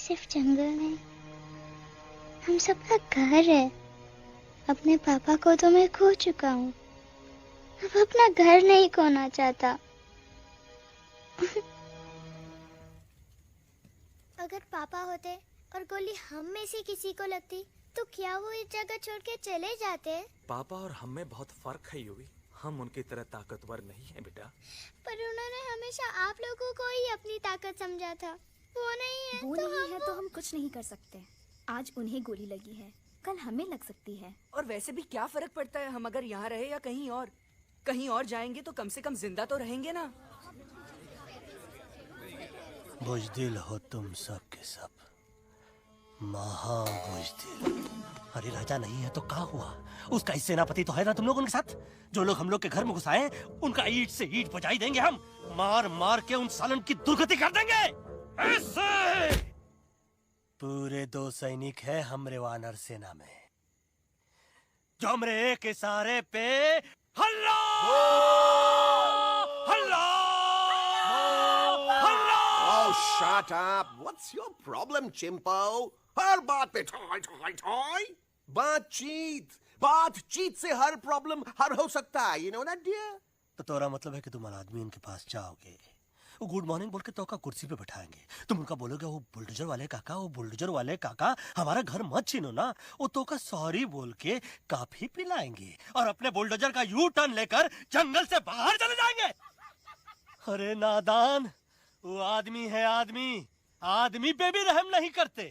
सिर्फ जंगल नहीं, हम सबका घर है। अपने पापा को तो मैं खो चुका हूँ, अब अपना घर नहीं खोना चाहता। अगर पापा होते और गोली हम में से किसी को लगती तो क्या वो इस जगह छोड़ के चले जाते? पापा और हम में बहुत फर्क है यूवी। हम उनकी तरह ताकतवर नहीं है बेटा। पर उन्होंने हमेशा आप लोगों को ही अपनी ताकत समझा था। वो नहीं है वो तो नहीं है तो हम कुछ नहीं कर सकते। आज उन्हें गोली लगी है, कल हमें लग सकती है। और वैसे भी क्या फर्क पड़ता है हम अगर यहाँ रहे या कहीं और? कहीं और जाएंगे तो कम से कम जिंदा तो रहेंगे ना। बुज़दिल हो तुम सब के सब, महाबुज़दिल। अरे राजा नहीं है तो क्या हुआ? उसका ही सेनापति तो है ना तुम लोगों के साथ। जो लोग हम लोग के घर में घुस आए उनका ईंट से ईंट बजाई देंगे हम। मार मार के उन सालन की दुर्गति कर देंगे। ऐसे पूरे 2 सैनिक है हमरे वानर सेना में, जो हमरे एक इशारे पे हल्ला हल्ला हल्ला। Oh, shut up! What's your problem, चिंपो? हर बात पे ठॉय ठॉय ठॉय। बातचीत से हर प्रॉब्लम हल हो सकता है, you know that dear? तो तोरा मतलब है कि तुम आदमी उनके पास जाओगे, वो गुड मॉर्निंग बोल के तो का कुर्सी पे बैठाएंगे, तुम उनका बोलोगे वो बुलडोजर वाले काका हमारा घर मत छीनो ना, वो तो का सॉरी बोल के काफी पिलाएंगे और अपने बुलडोजर का यू टर्न लेकर जंगल से बाहर चले जाएंगे। अरे नादान, वो आदमी है आदमी पे भी रहम नहीं करते।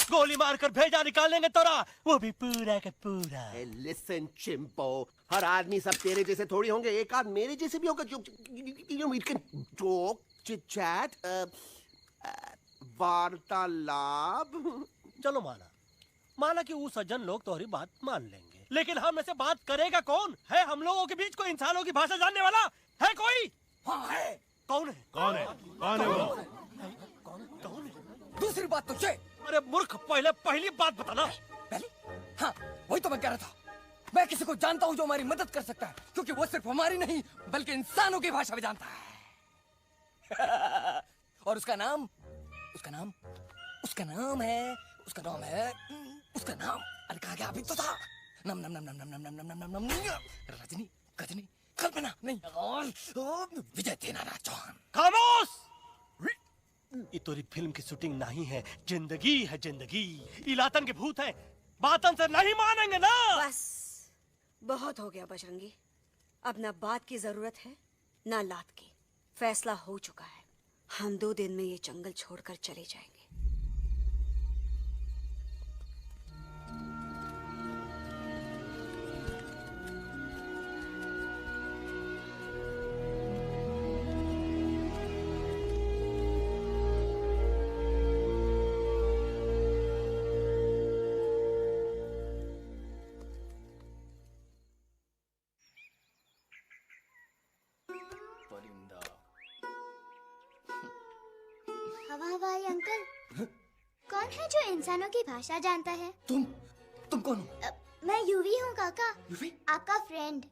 गोली मारकर भेजा निकाल लेंगे तोरा, वो भी पूरा का पूरा। Hey, listen, चिंपो, हर आदमी सब तेरे जैसे थोड़ी होंगे, एक आध मेरे जैसे भी होगा। We can talk, chit chat, वार्तालाप। चलो माना कि वो सज्जन लोग तुम्हारी बात मान लेंगे, लेकिन हम ऐसे बात करेगा कौन? है हम लोगों के बीच कोई इंसानों की भाषा जानने वाला है कोई? हाँ है। कौन है कौन है? दूसरी बात तो ये। अरे मूर्ख, पहली बात बताना। पहली? हाँ, वही तो मैं कह रहा था। मैं किसी को जानता हूँ जो हमारी मदद कर सकता है, क्योंकि वो सिर्फ हमारी नहीं बल्कि इंसानों की भाषा भी जानता है। और उसका नाम है अरे कहा गया अभी तो था। नम नम नम नम नम नम नम नम नम नम रजनी, गजनी, कल्पना नहीं, और विजय देनाराज चौहान। खामोश! ये तोरी फिल्म की शूटिंग नहीं है, जिंदगी है जिंदगी। इलातन के भूत हैं, बातन से नहीं मानेंगे ना। बस बहुत हो गया बजरंगी, अब ना बात की जरूरत है ना लात की। फैसला हो चुका है, हम 2 दिन में ये जंगल छोड़कर चले जाएंगे। हवाई अंकल, कौन है जो इंसानों की भाषा जानता है? तुम कौन हो? मैं यूवी हूँ काका। यूवी? आपका friend.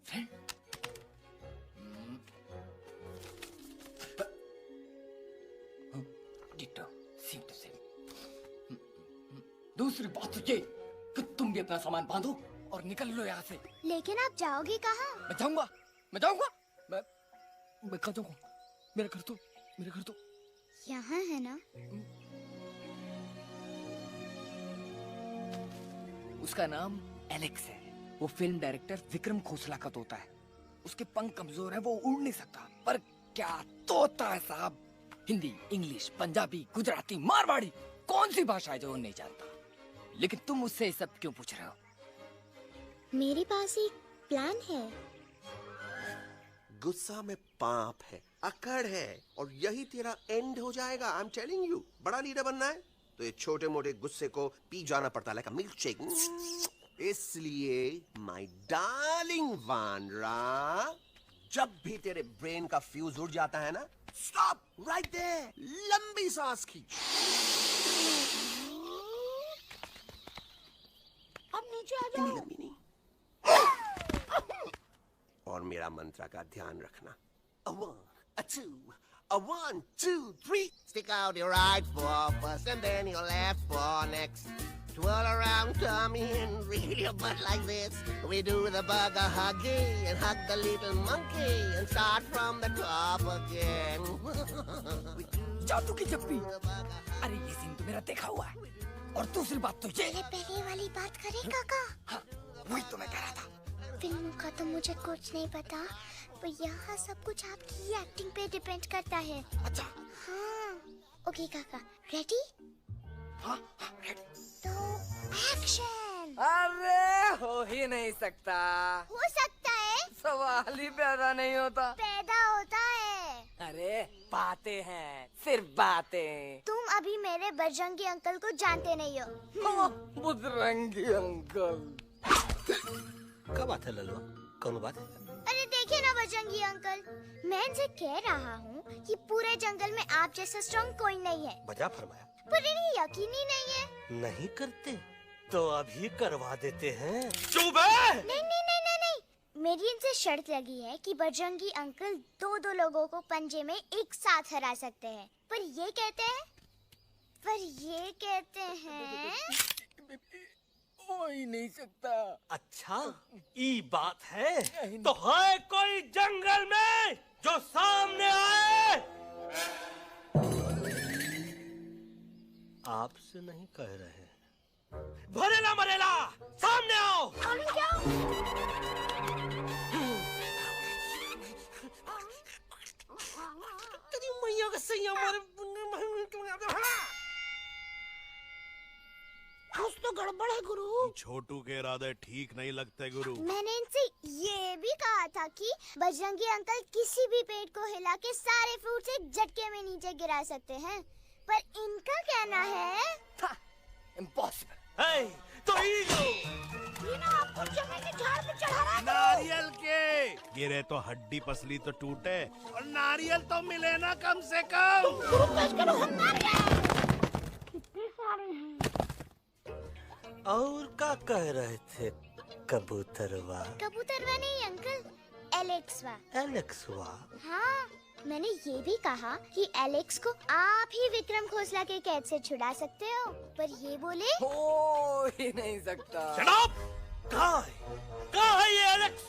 Ditto, same to same. दूसरी बात तो ये कि तुम भी अपना सामान बांधो और निकल लो यहाँ से। लेकिन आप जाओगे कहाँ? मैं जाऊंगा मैं कहाँ जाऊंगा? मेरा घर तो यहाँ है ना? उसका नाम एलेक्स है। वो फिल्म डायरेक्टर विक्रम खोसला का तोता है। उसके पंख कमजोर है, वो उड़ नहीं सकता, पर क्या तोता है साहब। हिंदी, इंग्लिश, पंजाबी, गुजराती, मारवाड़ी, कौन सी भाषा है जो वो नहीं जानता? लेकिन तुम मुझसे ये सब क्यों पूछ रहे हो? मेरे पास एक प्लान है। गुस्सा में पाप है, अकड़ है, और यही तेरा एंड हो जाएगा। I am telling you. बड़ा लीडर बनना है तो ये छोटे मोटे गुस्से को पी जाना पड़ता है, लाइक अ मिल्क शेक। इसलिए माय डार्लिंग वानरा, जब भी तेरे ब्रेन का फ्यूज उड़ जाता है ना, स्टॉप राइट देयर, लंबी सांस खींच। अब नीचे आ जाओ। लंबी नहीं, और मेरा मंत्र का ध्यान रखना। 1, 2, A 1, 2, 3. Stick out your right paw first and then your left paw next. Twirl around tummy and wriggle your butt like this. We do the bugger huggy and hug the little monkey and start from the top again. जादू की जप्पी। अरे ये scene तो मेरा देखा हुआ है। और दूसरी बात तो ये। पहले वाली बात करें काका? हाँ, वही तो मैं कह रहा था। फिल्मों का तो मुझे कुछ नहीं पता, पर यहाँ सब कुछ आपकी एक्टिंग पे डिपेंड करता है। अच्छा। हाँ। ओके काका, रेडी? हाँ, रेडी। तो एक्शन। अरे हो ही नहीं सकता। हो सकता है। सवाल ही पैदा नहीं होता। पैदा होता है। अरे बातें हैं, सिर्फ बातें। तुम अभी मेरे बजरंगी अंकल को जानते नहीं हो। बजरंगी अंकल। क्या बात है ललवा? कौन बात है? अरे देखिए ना बजरंगी अंकल, मैं इनसे कह रहा हूँ कि पूरे जंगल में आप जैसा स्ट्रॉन्ग कोई नहीं है। बजा फरमाया। पर इन्हें यकीन ही नहीं है। नहीं करते तो अभी करवा देते हैं। चुप है। नहीं नहीं नहीं नहीं नहीं, मेरी इनसे शर्त लगी है कि बजरंगी अंकल दो लोगों को पंजे में एक साथ हरा सकते हैं। पर ये कहते हैं हो ही नहीं सकता। अच्छा ये बात है तो है कोई जंगल में जो सामने आए? आपसे नहीं कह रहे। भरेला मरेला सामने आओ। तेरी मैया का सही हमारे कुछ तो गड़बड़ है गुरु। छोटू के इरादे ठीक नहीं लगते गुरु। मैंने इनसे ये भी कहा था कि बजरंगी अंकल किसी भी पेड़ को हिला के सारे फ्रूट्स एक झटके में नीचे गिरा सकते हैं, पर इनका कहना है इम्पॉसिबल। तो ये ना आपको चने के झाड़ पे चढ़ा रहा है। नारियल के गिरे तो हड्डी पसली तो टूटे और नारियल तो मिले ना कम से कम। और क्या कह रहे थे कबूतरवा? कबूतरवा नहीं अंकल, एलेक्सवा। एलेक्सवा? हाँ, मैंने ये भी कहा कि एलेक्स को आप ही विक्रम खोसला के कैद से छुड़ा सकते हो, पर ये बोले हो ही नहीं सकता। कहाँ है ये एलेक्स?